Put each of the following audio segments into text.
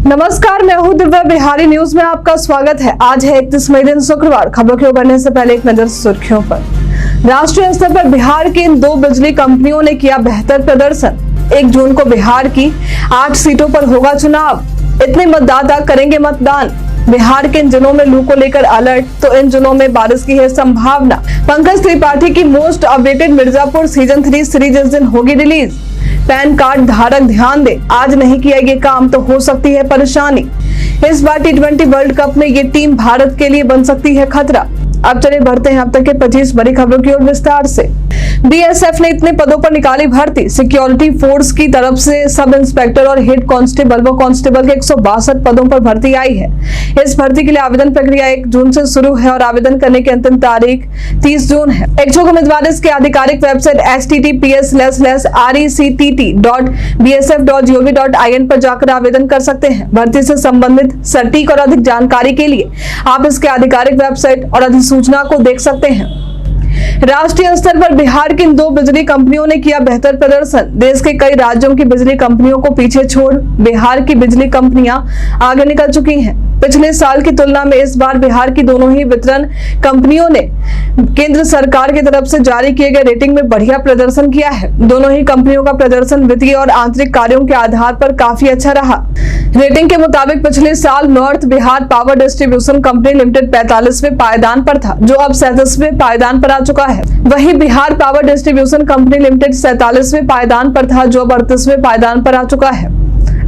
नमस्कार, मैं हूं दिव्या। बिहारी न्यूज में आपका स्वागत है। आज है 31 मई दिन शुक्रवार। खबरों की ओर बढ़ने से पहले एक नजर सुर्खियों पर। राष्ट्रीय स्तर पर बिहार की इन 2 बिजली कंपनियों ने किया बेहतर प्रदर्शन। 1 जून को बिहार की 8 सीटों पर होगा चुनाव। इतने मतदाता करेंगे मतदान। बिहार के इन जिलों में लू को लेकर अलर्ट, तो इन जिलों में बारिश की है संभावना। पंकज त्रिपाठी की most updated Mirzapur season 3 series इस दिन होगी रिलीज। पैन कार्ड धारक ध्यान दे, आज नहीं किया ये काम तो हो सकती है परेशानी। इस बार T20 वर्ल्ड कप में ये टीम भारत के लिए बन सकती है खतरा। अब चले बढ़ते हैं अब तक के 25 बड़ी खबरों की ओर विस्तार से। BSF ने इतने पदों पर निकाली भर्ती। सिक्योरिटी फोर्स की तरफ से सब इंस्पेक्टर और हेड कांस्टेबल व कांस्टेबल के 162 पदों पर भर्ती आई है। इस भर्ती के लिए आवेदन प्रक्रिया 1 जून से शुरू है और आवेदन करने की अंतिम तारीख 30 जून है। इच्छुक उम्मीदवार इसके आधिकारिक वेबसाइट https://rect.bsf.gov.in पर जाकर आवेदन कर सकते हैं। भर्ती से संबंधित सटीक और अधिक जानकारी के लिए आप इसके आधिकारिक वेबसाइट और अधिसूचना को देख सकते हैं। राष्ट्रीय स्तर पर बिहार की इन 2 बिजली कंपनियों ने किया बेहतर प्रदर्शन। देश के कई राज्यों की बिजली कंपनियों को पीछे छोड़ बिहार की बिजली कंपनियां आगे निकल चुकी हैं। पिछले साल की तुलना में इस बार बिहार की दोनों ही वितरण कंपनियों ने केंद्र सरकार की तरफ से जारी किए गए रेटिंग में बढ़िया प्रदर्शन किया है। दोनों ही कंपनियों का प्रदर्शन वित्तीय और आंतरिक कार्यों के आधार पर काफी अच्छा रहा। रेटिंग के मुताबिक पिछले साल North Bihar Power Distribution Company Limited 45वें पायदान पर था, जो अब 37वें पायदान पर आ चुका है। वहीं Bihar Power Distribution Company Limited 47वें पायदान पर था, जो अब 38वें पायदान पर आ चुका है।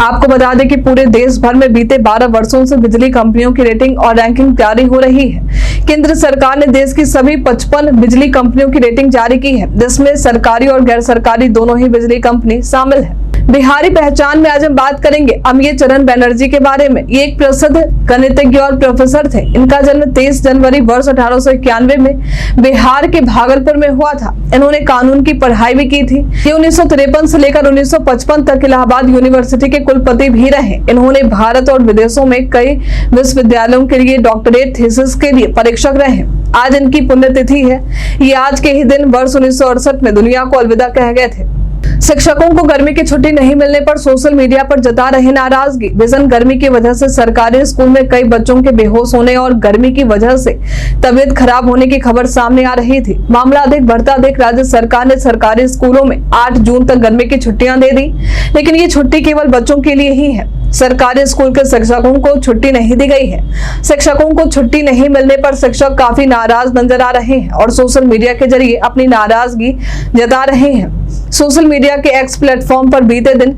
आपको बता दें कि पूरे देश भर में बीते 12 वर्षों से बिजली कंपनियों की रेटिंग और रैंकिंग जारी हो रही है। केंद्र सरकार ने देश की सभी 55 बिजली कंपनियों की रेटिंग जारी की है, जिसमें सरकारी और गैर सरकारी दोनों ही बिजली कंपनी शामिल है। बिहारी पहचान में आज हम बात करेंगे अमिय चरण बनर्जी के बारे में। ये एक प्रसिद्ध गणितज्ञ और प्रोफेसर थे। इनका जन्म 23 जनवरी वर्ष 1891 में बिहार के भागलपुर में हुआ था। इन्होंने कानून की पढ़ाई भी की थी। ये 1953 से लेकर 1955 तक इलाहाबाद यूनिवर्सिटी के कुलपति भी रहे। इन्होंने भारत और विदेशों में कई विश्वविद्यालयों के लिए डॉक्टरेट थीसिस के लिए परीक्षक रहे। आज इनकी पुण्यतिथि है। ये आज के ही दिन वर्ष 1968 में दुनिया को अलविदा कह गए थे। शिक्षकों को गर्मी की छुट्टी नहीं मिलने पर सोशल मीडिया पर जता रहे नाराजगी। भीषण गर्मी की वजह से सरकारी स्कूल में कई बच्चों के बेहोश होने और गर्मी की वजह से तबीयत खराब होने की खबर सामने आ रही थी। मामला अधिक बढ़ता देख राज्य सरकार ने सरकारी स्कूलों में 8 जून तक गर्मी की छुट्टियां दे दी, लेकिन ये छुट्टी केवल बच्चों के लिए ही है। सरकारी स्कूल के शिक्षकों को छुट्टी नहीं दी गई है। शिक्षकों को छुट्टी नहीं मिलने पर शिक्षक काफी नाराज नजर आ रहे हैं और सोशल मीडिया के जरिए अपनी नाराजगी जता रहे हैं। सोशल मीडिया के X प्लेटफॉर्म पर बीते दिन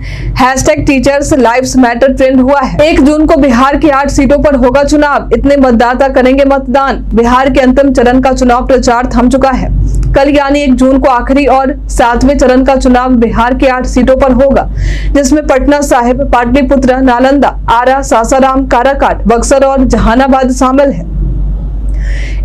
#टीचर्स लाइव्स मैटर ट्रेंड हुआ है। 1 जून को बिहार की 8 सीटों पर होगा चुनाव। इतने मतदाता करेंगे मतदान। बिहार के अंतिम चरण का चुनाव प्रचार थम चुका है। कल यानी 1 जून को आखिरी और 7वें चरण का चुनाव बिहार की 8 सीटों पर होगा, जिसमें पटना साहिब, पाटलिपुत्र, नालंदा, आरा, सासाराम, काराकाट, बक्सर और जहानाबाद शामिल है।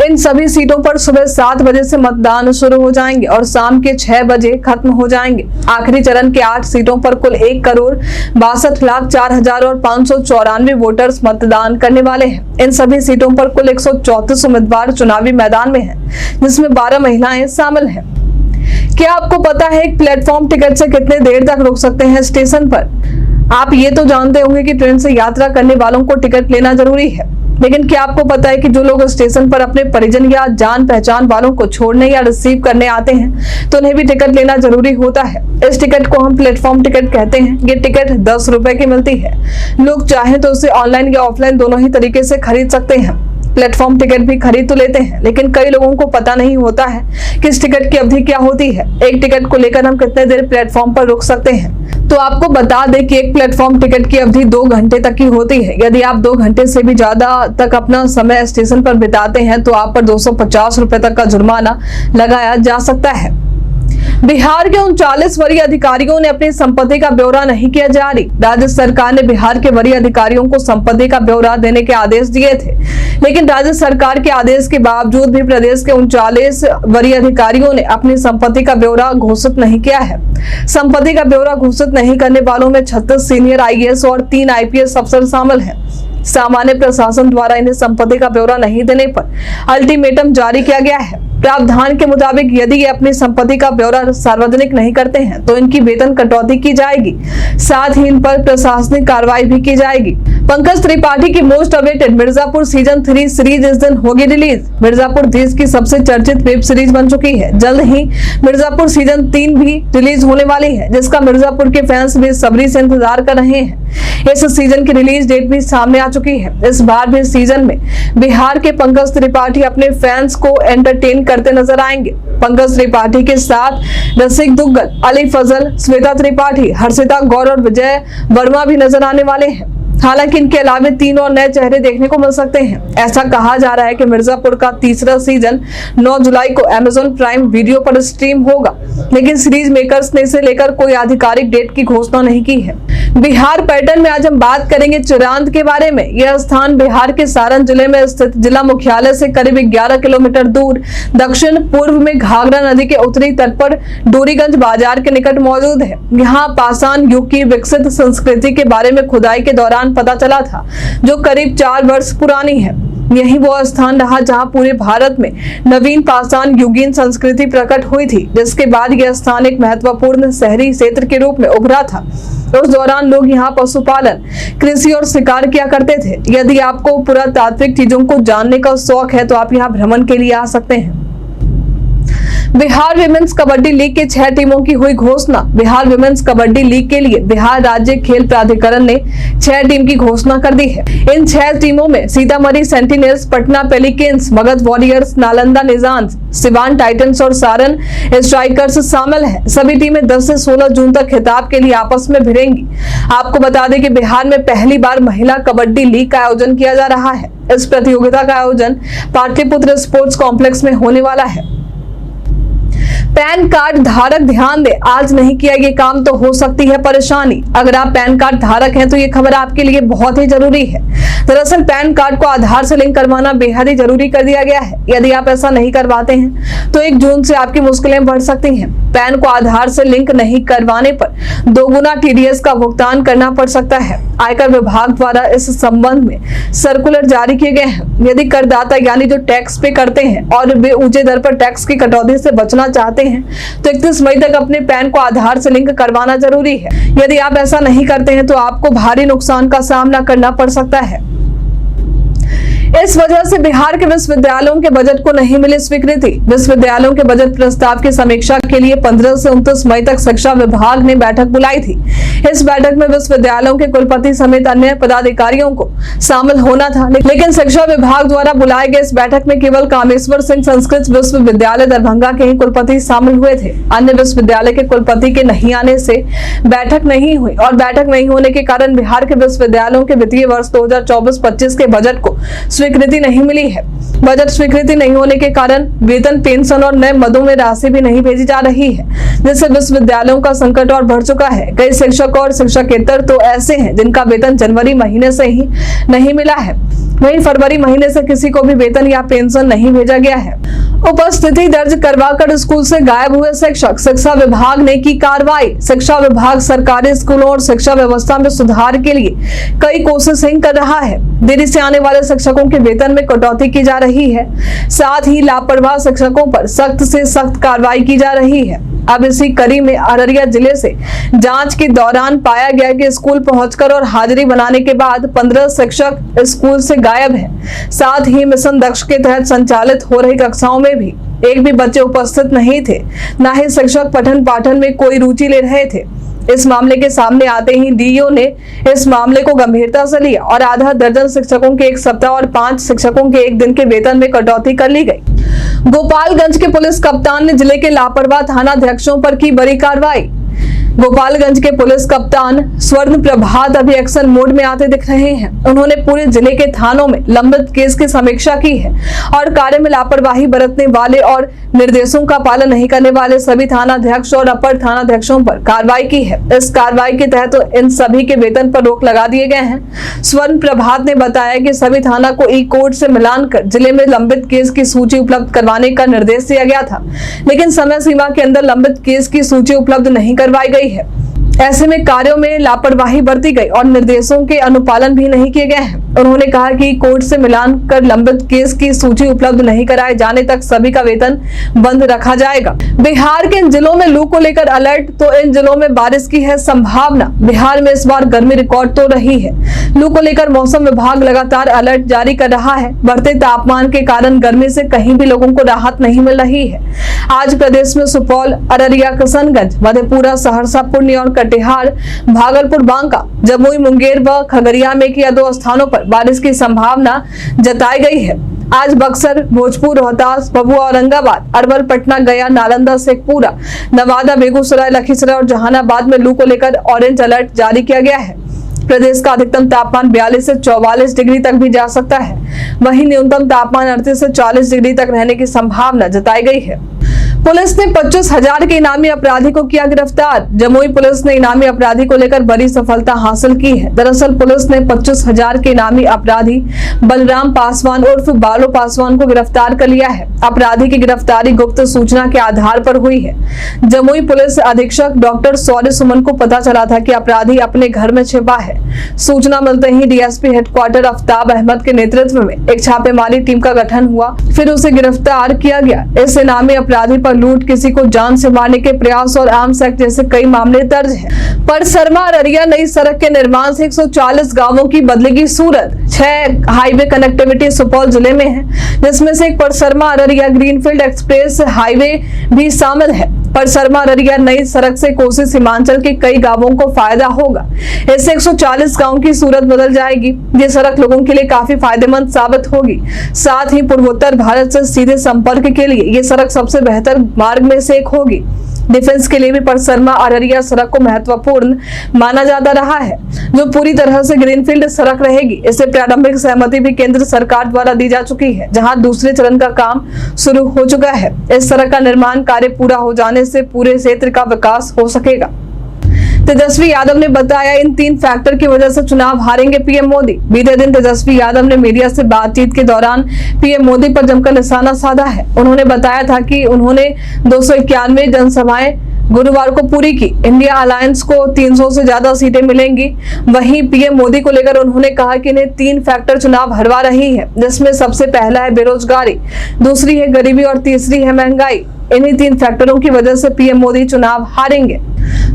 इन सभी सीटों पर सुबह 7 बजे से मतदान शुरू हो जाएंगे और शाम के 6 बजे खत्म हो जाएंगे। आखिरी चरण के 8 सीटों पर कुल 1,62,04,594 वोटर्स मतदान करने वाले हैं। इन सभी सीटों पर कुल 134 उम्मीदवार चुनावी मैदान में हैं, जिसमें 12 महिलाएं शामिल हैं। क्या आपको पता है एक प्लेटफॉर्म टिकट से कितने देर तक रुक सकते हैं स्टेशन पर? आप ये तो जानते होंगे कि ट्रेन से यात्रा करने वालों को टिकट लेना जरूरी है, लेकिन क्या आपको पता है कि जो लोग स्टेशन पर अपने परिजन या जान पहचान वालों को छोड़ने या रिसीव करने आते हैं तो उन्हें भी टिकट लेना जरूरी होता है। इस टिकट को हम प्लेटफॉर्म टिकट कहते हैं। ये टिकट 10 रुपए की मिलती है। लोग चाहें तो उसे ऑनलाइन या ऑफलाइन दोनों ही तरीके से खरीद सकते हैं। प्लेटफॉर्म टिकट भी खरीद तो लेते हैं, लेकिन कई लोगों को पता नहीं होता है कि इस टिकट की अवधि क्या होती है। एक टिकट को लेकर हम कितने देर प्लेटफॉर्म पर रुक सकते हैं। तो आपको बता दें कि एक प्लेटफॉर्म टिकट की अवधि 2 घंटे तक की होती है। यदि आप 2 घंटे से भी ज्यादा तक अपना समय स्टेशन पर बिताते हैं तो आप पर 250 रुपए तक का जुर्माना लगाया जा सकता है। बिहार के 39 वरीय अधिकारियों ने अपनी संपत्ति का ब्यौरा नहीं किया जारी। राज्य सरकार ने बिहार के वरीय अधिकारियों को संपत्ति का ब्यौरा देने के आदेश दिए थे, लेकिन राज्य सरकार के आदेश के बावजूद भी प्रदेश के 39 वरीय अधिकारियों ने अपनी संपत्ति का ब्यौरा घोषित नहीं किया है। संपत्ति का ब्यौरा घोषित नहीं करने वालों में 36 सीनियर IAS और 3 IPS अफसर शामिल हैं। सामान्य प्रशासन द्वारा इन्हें संपत्ति का ब्यौरा नहीं देने पर अल्टीमेटम जारी किया गया है। प्रावधान के मुताबिक यदि ये अपनी संपत्ति का ब्यौरा सार्वजनिक नहीं करते हैं तो इनकी वेतन कटौती की जाएगी, साथ ही इन पर प्रशासनिक कार्रवाई भी की जाएगी। पंकज त्रिपाठी की most awaited Mirzapur season 3 series इस दिन होगी रिलीज। मिर्जापुर देश की सबसे चर्चित वेब सीरीज बन चुकी है। जल्द ही मिर्जापुर सीजन 3 भी रिलीज होने वाली है, जिसका मिर्जापुर के फैंस बेसब्री से इंतजार कर रहे हैं। इस सीजन की रिलीज डेट भी सामने आ चुकी है। इस बार भी सीजन में बिहार के पंकज त्रिपाठी अपने फैंस को एंटरटेन करते नजर आएंगे। पंकज त्रिपाठी के साथ रसिक दुग्गल, अली फजल, श्वेता त्रिपाठी, हर्षिता गौर और विजय वर्मा भी नजर आने वाले हैं। हालांकि इनके अलावा 3 और नए चेहरे देखने को मिल सकते हैं। ऐसा कहा जा रहा है कि मिर्जापुर का तीसरा सीजन 9 जुलाई को अमेज़न प्राइम वीडियो पर स्ट्रीम होगा, लेकिन सीरीज मेकर्स ने इसे लेकर कोई आधिकारिक डेट की घोषणा नहीं की है। बिहार पर्यटन में आज हम बात करेंगे चिरांद के बारे में। यह स्थान बिहार के सारण जिले में स्थित जिला मुख्यालय से करीब 11 किलोमीटर दूर दक्षिण पूर्व में घाघरा नदी के उत्तरी तट पर डोरीगंज बाजार के निकट मौजूद है। यहाँ पाषाण युग की विकसित संस्कृति के बारे में खुदाई के दौरान पता चला था, जो करीब 4 वर्ष पुरानी है। यही वो स्थान रहा जहां पूरे भारत में नवीन पाषाण युगीन संस्कृति प्रकट हुई थी, जिसके बाद यह स्थान एक महत्वपूर्ण शहरी क्षेत्र के रूप में उभरा था। उस दौरान लोग यहाँ पशुपालन, कृषि और शिकार किया करते थे। यदि आपको पुरातात्विक चीजों को जानने का शौक है तो आप यहाँ भ्रमण के लिए आ सकते हैं। बिहार विमेंस कबड्डी लीग के 6 टीमों की हुई घोषणा। बिहार विमेंस कबड्डी लीग के लिए बिहार राज्य खेल प्राधिकरण ने 6 टीम की घोषणा कर दी है। इन 6 टीमों में सीतामढ़ी सेंटिनेल्स, पटना पेलिकेन्स, मगध वॉरियर्स, नालंदा निजांस, सिवान टाइटंस और सारण स्ट्राइकर्स शामिल है। सभी टीमें 10 से 16 जून तक खिताब के लिए आपस में भिड़ेंगी। आपको बता दें कि बिहार में पहली बार महिला कबड्डी लीग का आयोजन किया जा रहा है। इस प्रतियोगिता का आयोजन पाटलिपुत्र स्पोर्ट्स कॉम्प्लेक्स में होने वाला है। पैन कार्ड धारक ध्यान दे, आज नहीं किया ये काम तो हो सकती है परेशानी। अगर आप पैन कार्ड धारक हैं तो ये खबर आपके लिए बहुत ही जरूरी है। दरअसल पैन कार्ड को आधार से लिंक करवाना बेहद ही जरूरी कर दिया गया है। यदि आप ऐसा नहीं करवाते हैं तो 1 जून से आपकी मुश्किलें बढ़ सकती हैं। पैन को आधार से लिंक नहीं करवाने पर 2 गुना TDS का भुगतान करना पड़ सकता है। आयकर विभाग द्वारा इस संबंध में सर्कुलर जारी किए गए हैं। यदि करदाता यानी जो टैक्स पे करते हैं और वे ऊंचे दर पर टैक्स की कटौती से बचना चाहते हैं तो 31 मई तक अपने पैन को आधार से लिंक करवाना जरूरी है। यदि आप ऐसा नहीं करते हैं तो आपको भारी नुकसान का सामना करना पड़ सकता है। इस वजह से बिहार के विश्वविद्यालयों के बजट को नहीं मिली स्वीकृति। विश्वविद्यालयों के बजट प्रस्ताव की समीक्षा के लिए 15 से 29 मई तक शिक्षा विभाग ने बैठक बुलाई थी। इस बैठक में विश्वविद्यालयों के कुलपति समेत अन्य पदाधिकारियों को शामिल होना था, लेकिन शिक्षा विभाग द्वारा बुलाए गए इस बैठक में केवल कामेश्वर सिंह संस्कृत विश्वविद्यालय दरभंगा के ही कुलपति शामिल हुए थे। अन्य विश्वविद्यालय के कुलपति के नहीं आने से बैठक नहीं हुई और बैठक नहीं होने के कारण बिहार के विश्वविद्यालयों के वित्तीय वर्ष 2024-25 के बजट को स्वीकृति नहीं मिली है। बजट स्वीकृति नहीं होने के कारण वेतन, पेंशन और नए मदों में राशि भी नहीं भेजी जा रही है, जिससे विश्वविद्यालयों का संकट और बढ़ चुका है। कई शिक्षक और शिक्षकेतर तो ऐसे हैं जिनका वेतन जनवरी महीने से ही नहीं मिला है। वहीं फरवरी महीने से किसी को भी वेतन या पेंशन नहीं भेजा गया है। उपस्थिति दर्ज करवाकर स्कूल से गायब हुए शिक्षक, शिक्षा विभाग ने की कार्रवाई। शिक्षा विभाग सरकारी स्कूलों और शिक्षा व्यवस्था में सुधार के लिए कई कोशिशें कर रहा है। देरी से आने वाले शिक्षकों के वेतन में कटौती की जा रही है, साथ ही लापरवाह शिक्षकों पर सख्त से सख्त कार्रवाई की जा रही है। अब इसी कड़ी में अररिया जिले से जांच के दौरान पाया गया कि स्कूल पहुंचकर और हाजिरी बनाने के बाद 15 शिक्षक स्कूल से गायब हैं। साथ ही मिशन दक्ष के तहत संचालित हो रही कक्षाओं में भी एक भी बच्चे उपस्थित नहीं थे, न ही शिक्षक पठन पाठन में कोई रुचि ले रहे थे। इस मामले के सामने आते ही डीईओ ने इस मामले को गंभीरता से लिया और आधा दर्जन शिक्षकों के 1 सप्ताह और 5 शिक्षकों के 1 दिन के वेतन में कटौती कर ली गई। गोपालगंज के पुलिस कप्तान ने जिले के लापरवाह थानाध्यक्षों पर की बड़ी कार्रवाई। गोपालगंज के पुलिस कप्तान स्वर्ण प्रभात अभी एक्शन मोड में आते दिख रहे हैं। उन्होंने पूरे जिले के थानों में लंबित केस की समीक्षा की है और कार्य में लापरवाही बरतने वाले और निर्देशों का पालन नहीं करने वाले सभी थानाध्यक्ष और अपर थानाध्यक्षों पर कार्रवाई की है। इस कार्रवाई के तहत तो इन सभी के वेतन पर रोक लगा दिए गए हैं। स्वर्ण प्रभात ने बताया कि सभी थाना को ई कोड से मिलान कर जिले में लंबित केस की सूची उपलब्ध करवाने का निर्देश दिया गया था, लेकिन समय सीमा के अंदर लंबित केस की सूची उपलब्ध नहीं करवाई गई है। ऐसे में कार्यों में लापरवाही बरती गई और निर्देशों के अनुपालन भी नहीं किए गए हैं। उन्होंने कहा कि कोर्ट से मिलान कर लंबित केस की सूची उपलब्ध नहीं कराए जाने तक सभी का वेतन बंद रखा जाएगा। बिहार के इन जिलों में लू को लेकर अलर्ट, तो इन जिलों में बारिश की है संभावना। बिहार में इस बार गर्मी रिकॉर्ड तो रही है। लू को लेकर मौसम विभाग लगातार अलर्ट जारी कर रहा है। बढ़ते तापमान के कारण गर्मी से कहीं भी लोगों को राहत नहीं मिल रही है। आज प्रदेश में सुपौल, अररिया, किशनगंज, मधेपुरा, सहरसा, पूर्णिया और कटिहार, भागलपुर, बांका, जमुई, मुंगेर व खगड़िया में एक या दो स्थानों पर बारिश की संभावना जताई गई है। आज बक्सर, भोजपुर, रोहतास, भभुआ, औरंगाबाद, अरवल, पटना, गया, नालंदा, शेखपुरा, नवादा, बेगूसराय, लखीसराय और जहानाबाद में लू को लेकर ऑरेंज अलर्ट जारी किया गया है। प्रदेश का अधिकतम तापमान 42 से 44 डिग्री तक भी जा सकता है। वहीं न्यूनतम तापमान 38 से 40 डिग्री तक रहने की संभावना जताई गई है। पुलिस ने 25,000 के इनामी अपराधी को किया गिरफ्तार। जमुई पुलिस ने इनामी अपराधी को लेकर बड़ी सफलता हासिल की है। दरअसल पुलिस ने 25,000 के इनामी अपराधी बलराम पासवान उर्फ बालो पासवान को गिरफ्तार कर लिया है। अपराधी की गिरफ्तारी गुप्त सूचना के आधार पर हुई है। जमुई पुलिस अधीक्षक डॉक्टर सौर्य सुमन को पता चला था कि अपराधी अपने घर में छिपा है। सूचना मिलते ही डीएसपी हेडक्वार्टर आफ्ताब अहमद के नेतृत्व में एक छापेमारी टीम का गठन हुआ, फिर उसे गिरफ्तार किया गया। इस इनामी अपराधी पर लूट, किसी को जान से मारने के प्रयास और आर्म्स एक्ट जैसे कई मामले दर्ज हैं। परसरमा अररिया नई सड़क के निर्माण से 140 गांवों की बदलेगी सूरत। 6 हाईवे कनेक्टिविटी सुपौल जिले में है, जिसमें से एक Parsarma Araria greenfield express highway भी शामिल है। परसरमा अररिया नई सड़क से कोसी सीमांचल के कई गांवों को फायदा होगा। इससे 140 गांवों की सूरत बदल जाएगी। ये सड़क लोगों के लिए काफी फायदेमंद साबित होगी। साथ ही पूर्वोत्तर भारत से सीधे संपर्क के लिए ये सड़क सबसे बेहतर मार्ग में से एक होगी। डिफेंस के लिए भी परसरमा अररिया सड़क को महत्वपूर्ण माना जाता रहा है, जो पूरी तरह से ग्रीनफील्ड सड़क रहेगी। इससे प्रारंभिक सहमति भी केंद्र सरकार द्वारा दी जा चुकी है, जहां दूसरे चरण का काम शुरू हो चुका है। इस सड़क का निर्माण कार्य पूरा हो जाने से पूरे क्षेत्र का विकास हो सकेगा। तेजस्वी यादव ने बताया, इन 3 फैक्टर की वजह से चुनाव हारेंगे पीएम मोदी। बीते दिन तेजस्वी यादव ने मीडिया से बातचीत के दौरान पीएम मोदी पर जमकर निशाना साधा है। उन्होंने बताया था कि उन्होंने 291 जनसभाएं गुरुवार को पूरी की। इंडिया अलायंस को 300 से ज्यादा सीटें मिलेंगी। वहीं पीएम मोदी को लेकर उन्होंने कहा कि इन्हें 3 फैक्टर चुनाव हरवा रही है, जिसमें सबसे पहला है बेरोजगारी, दूसरी है गरीबी और तीसरी है महंगाई। इन्हीं 3 फैक्टरों की वजह से पीएम मोदी चुनाव हारेंगे।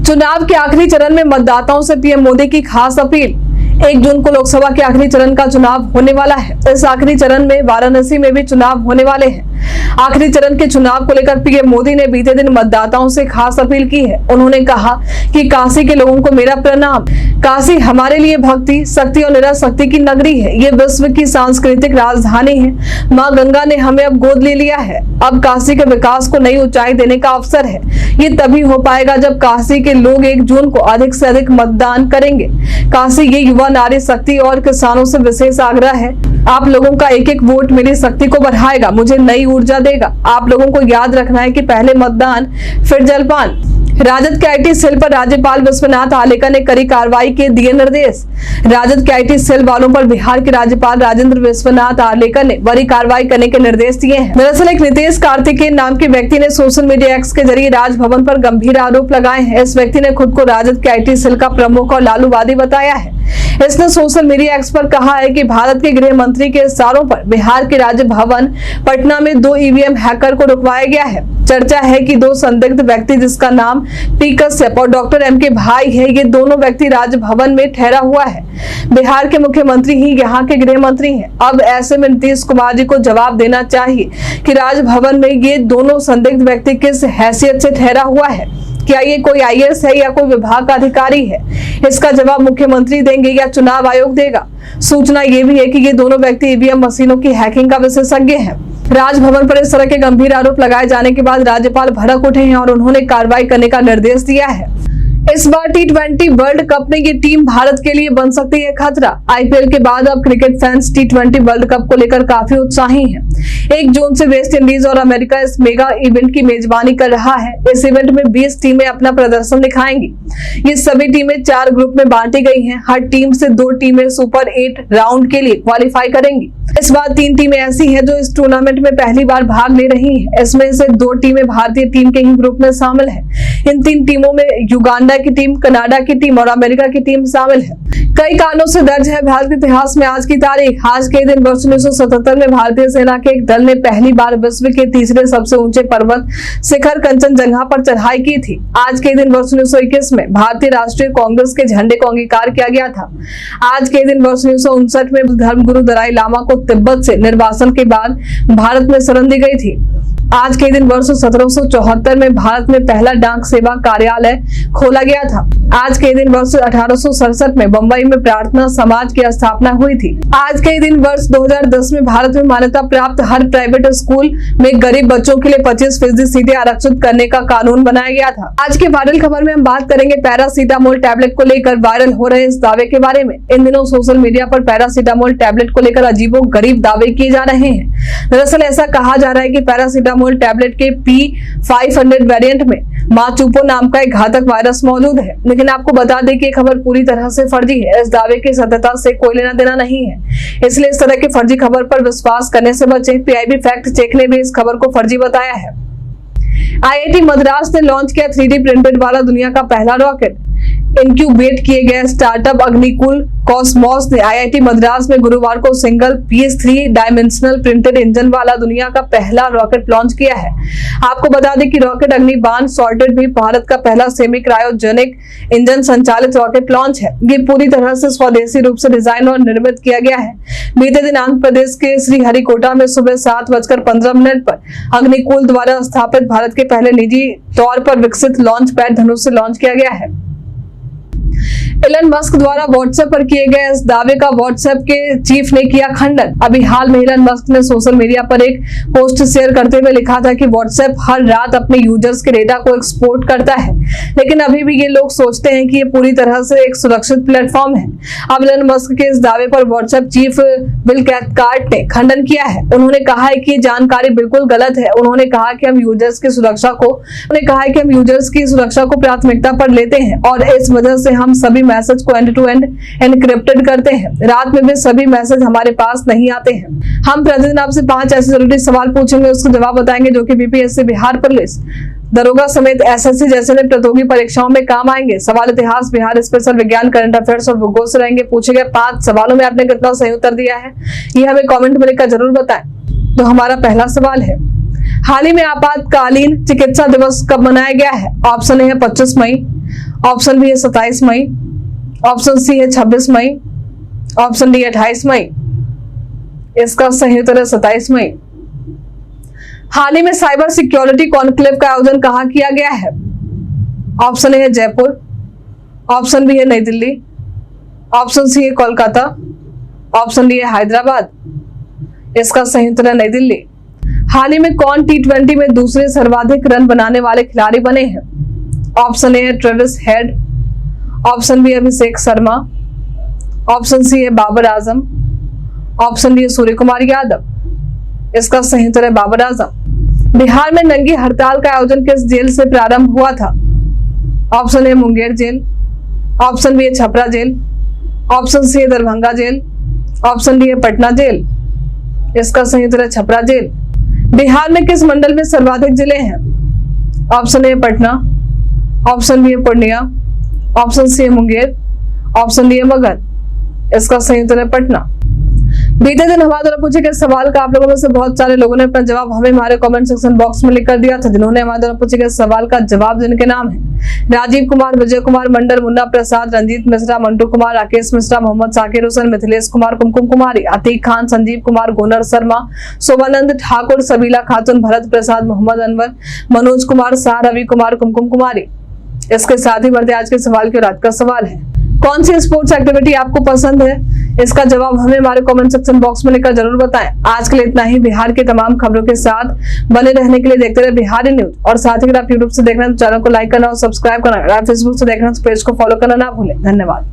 चुनाव के आखिरी चरण में मतदाताओं से पीएम मोदी की खास अपील। 1 जून को लोकसभा के आखिरी चरण का चुनाव होने वाला है। इस आखिरी चरण में वाराणसी में भी चुनाव होने वाले हैं। आखिरी चरण के चुनाव को लेकर पीएम मोदी ने बीते दिन मतदाताओं से खास अपील की है। उन्होंने कहा कि काशी के लोगों को मेरा प्रणाम। काशी हमारे लिए भक्ति, शक्ति और निराशक्ति की नगरी है। ये विश्व की सांस्कृतिक राजधानी है। माँ गंगा ने हमें अब गोद ले लिया है। अब काशी के विकास को नई ऊंचाई देने का अवसर है। ये तभी हो पाएगा जब काशी के लोग 1 जून को अधिक से अधिक मतदान करेंगे। काशी ये युवा नारी शक्ति और किसानों से विशेष आग्रह है। आप लोगों का एक एक वोट मेरी शक्ति को बढ़ाएगा, मुझे नई ऊर्जा देगा। आप लोगों को याद रखना है कि पहले मतदान फिर जलपान। राजद के आईटी सेल पर राज्यपाल विश्वनाथ आलेकर ने कड़ी कार्रवाई के दिए निर्देश। राजद के आईटी सेल वालों पर बिहार के राज्यपाल राजेंद्र विश्वनाथ आलेकर ने बड़ी कार्रवाई करने के निर्देश दिए हैं। दरअसल एक नितेश कार्तिकेय नाम के व्यक्ति ने सोशल मीडिया एक्स के जरिए राजभवन पर गंभीर आरोप लगाए हैं। इस व्यक्ति ने खुद को राजद के आईटी सेल का प्रमुख और लालूवादी बताया है। इसने सोशल मीडिया एक्स पर कहा है कि भारत के गृह मंत्री के इशारों पर बिहार के राजभवन पटना में 2 ईवीएम हैकर को रुकवाया गया है। चर्चा है कि 2 संदिग्ध व्यक्ति, जिसका नाम पी कश्यप और डॉक्टर एम के भाई है, ये दोनों व्यक्ति राजभवन में ठहरा हुआ है। बिहार के मुख्यमंत्री ही यहाँ के गृह मंत्री हैं। अब ऐसे में नीतीश कुमार जी को जवाब देना चाहिए कि राजभवन में ये दोनों संदिग्ध व्यक्ति किस हैसियत से ठहरा हुआ है। क्या ये कोई आईएएस है या कोई विभाग का अधिकारी है? इसका जवाब मुख्यमंत्री देंगे या चुनाव आयोग देगा? सूचना ये भी है कि ये दोनों व्यक्ति ईवीएम मशीनों की हैकिंग का विशेषज्ञ हैं। राजभवन पर इस तरह के गंभीर आरोप लगाए जाने के बाद राज्यपाल भड़क उठे हैं और उन्होंने कार्रवाई करने का निर्देश दिया है। इस बार T20 वर्ल्ड कप में ये टीम भारत के लिए बन सकती है खतरा। आईपीएल के बाद अब cricket fans T20 world cup को लेकर काफी उत्साही हैं। 1 जून से वेस्ट इंडीज और अमेरिका इस मेगा इवेंट की मेजबानी कर रहा है। इस इवेंट में 20 टीमें अपना प्रदर्शन दिखाएंगी। ये सभी टीमें 4 ग्रुप में बांटी गई हैं। हर टीम से 2 टीमें सुपर 8 राउंड के लिए क्वालिफाई करेंगी। इस बार 3 टीमें ऐसी हैं जो इस टूर्नामेंट में पहली बार भाग ले रही हैं। इसमें से 2 टीमें भारतीय टीम के ही ग्रुप में शामिल है। इन 3 टीमों में युगांडा, की टीम, कनाडा की टीम और अमेरिका की टीम शामिल है। कई कारणों से दर्ज है भारत के इतिहास में आज की तारीख। आज के दिन वर्ष 1977 में भारतीय सेना के एक दल ने पहली बार विश्व के तीसरे सबसे ऊंचे पर्वत शिखर कंचनजंगा पर चढ़ाई की थी। आज के दिन वर्ष 1921 में भारतीय राष्ट्रीय कांग्रेस के झंडे को अंगीकार किया गया था। आज के दिन वर्ष 1959 में धर्मगुरु दलाई लामा को तिब्बत से निर्वासन के बाद भारत में शरण दी गई थी। आज के दिन वर्ष 1774 में भारत में पहला डाक सेवा कार्यालय खोला गया था। आज के दिन वर्ष 1867 में बंबई में प्रार्थना समाज की स्थापना हुई थी। आज के दिन वर्ष 2010 में भारत में मान्यता प्राप्त हर प्राइवेट स्कूल में गरीब बच्चों के लिए 25% सीटें आरक्षित करने का कानून बनाया गया था। आज के वायरल खबर में हम बात करेंगे पैरासीटामोल टैबलेट को लेकर वायरल हो रहे इस दावे के बारे में। इन दिनों सोशल मीडिया पर पैरासीटामोल टैबलेट को लेकर अजीबोगरीब दावे किए जा रहे हैं। दरअसल ऐसा कहा जा रहा है कि पैरासीटामोल टैबलेट के P500 वेरिएंट में माचुपो नाम का एक घातक वायरस मौजूद है, लेकिन आपको बता दें कि ये खबर पूरी तरह से फर्जी है। इस दावे की सत्यता से कोई लेना देना नहीं है, इसलिए इस तरह की फर्जी खबर पर विश्वास करने से बचें। PIB फैक्ट चेक ने भी इस खबर को फर्जी बताया है। IIT मद्रास ने लॉन्च किया 3D प्रिंटेड वाला दुनिया का पहला रॉकेट। इंक्यूबेट किए गए स्टार्टअप अग्निकुल कॉस्मोस ने IIT मद्रास में गुरुवार को single piece 3 dimensional printed engine वाला दुनिया का पहला रॉकेट लॉन्च किया है। आपको बता दें कि रॉकेट अग्निबाण सॉर्टेड भी भारत का पहला सेमी क्रायोजेनिक इंजन संचालित रॉकेट लॉन्च है। ये पूरी तरह से स्वदेशी रूप से डिजाइन और निर्मित किया गया है। बीते दिन आंध्र प्रदेश के श्रीहरिकोटा में सुबह 7:15 पर अग्निकुल द्वारा स्थापित भारत के पहले निजी तौर पर विकसित लॉन्च पैड धनुष से लॉन्च किया गया है। एलन मस्क द्वारा व्हाट्सएप पर किए गए इस दावे का व्हाट्सएप के चीफ ने किया खंडन। अभी हाल में एलन मस्क ने सोशल मीडिया पर एक पोस्ट शेयर करते हुए लिखा था कि व्हाट्सएप हर रात अपने यूजर्स के डेटा को एक्सपोर्ट करता है, लेकिन अभी भी ये लोग सोचते हैं कि ये पूरी तरह से एक सुरक्षित प्लेटफॉर्म है। अब एलन मस्क के इस दावे पर व्हाट्सएप चीफ बिल कैथकार्ट ने खंडन किया है। उन्होंने कहा है कि ये जानकारी बिल्कुल गलत है। उन्होंने कहा कि हम यूजर्स की सुरक्षा को प्राथमिकता पर लेते हैं और इस वजह से हम सभी मैसेज को एंड टू एंड एनक्रिप्टेड करते हैं। रात में भी सभी मैसेज हमारे पास नहीं आते हैं। हम प्रतिदिन आपसे 5 ऐसे जरूरी सवाल पूछेंगे, उसको जवाब बताएंगे जो कि BPSC, बिहार पुलिस, दरोगा समेत SSC जैसे प्रतियोगी परीक्षाओं में काम आएंगे। सवाल इतिहास, बिहार स्पेशल, विज्ञान, करंट अफेयर्स और भूगोल से रहेंगे। पूछे गए 5 सवालों में आपने कितना सही उत्तर दिया है, ये हमें कॉमेंट में लिखकर जरूर बताएं। तो हमारा पहला सवाल है, हाल ही में आपातकालीन चिकित्सा दिवस कब मनाया गया है? ऑप्शन ए है 25 मई, ऑप्शन बी है 27 मई, ऑप्शन सी है 26 मई, ऑप्शन डी 28 मई। इसका सही उत्तर है 27 मई। हाल ही में साइबर सिक्योरिटी कॉन्क्लेव का आयोजन कहाँ किया गया है? ऑप्शन ए है जयपुर, ऑप्शन बी है नई दिल्ली, ऑप्शन सी है कोलकाता, ऑप्शन डी है हैदराबाद। इसका सही उत्तर है नई दिल्ली। हाल ही में कौन T20 में दूसरे सर्वाधिक रन बनाने वाले खिलाड़ी बने हैं? ऑप्शन ए है Travis head, option B Abhishek Sharma, option C है बाबर आजम, ऑप्शन डी है सूर्य कुमार यादव। इसका सही उत्तर है बाबर आजम। बिहार में नंगी हड़ताल का आयोजन किस जेल से प्रारंभ हुआ था? Option A Munger jail, option B है छपरा जेल, ऑप्शन सी है दरभंगा जेल, ऑप्शन डी है पटना जेल। इसका सही उत्तर है छपरा जेल। बिहार में किस मंडल में सर्वाधिक जिले हैं? Option A Patna, option B है पूर्णिया, ऑप्शन सी है मुंगेर, ऑप्शन डी है मगध। इसका सही उत्तर है पटना। बीते दिन हमारे द्वारा पूछे गए सवाल का आप लोगों में से बहुत सारे लोगों ने अपना जवाब हमें हमारे कमेंट सेक्शन बॉक्स में लिख कर दिया था। जिन्होंने हमारे द्वारा पूछे गए सवाल का जवाब, जिनके नाम है राजीव कुमार, विजय कुमार मंडल, मुन्ना प्रसाद, रंजीत मिश्रा, मंटू कुमार, राकेश मिश्रा, मोहम्मद साकिर हुसैन, मिथिलेश कुमार, कुमकुम कुमारी, अतीक खान, संजीव कुमार, गोनर शर्मा, शोभानंद ठाकुर, सबीला खातून, भरत प्रसाद, मोहम्मद अनवर, मनोज कुमार शाह, रवि कुमार, कुमकुम कुमारी। इसके साथ ही बढ़ते आज के सवाल की रात का सवाल है, कौन सी स्पोर्ट्स एक्टिविटी आपको पसंद है? इसका जवाब हमें हमारे कमेंट सेक्शन बॉक्स में लिखकर जरूर बताएं। आज के लिए इतना ही। बिहार की तमाम खबरों के साथ बने रहने के लिए देखते रहे बिहारी न्यूज। और साथ ही अगर आप यूट्यूब से देख रहे हैं तो चैनल को लाइक करना और सब्सक्राइब करना। अगर आप फेसबुक से देख रहे हैं तो पेज को फॉलो करना ना भूलें। धन्यवाद।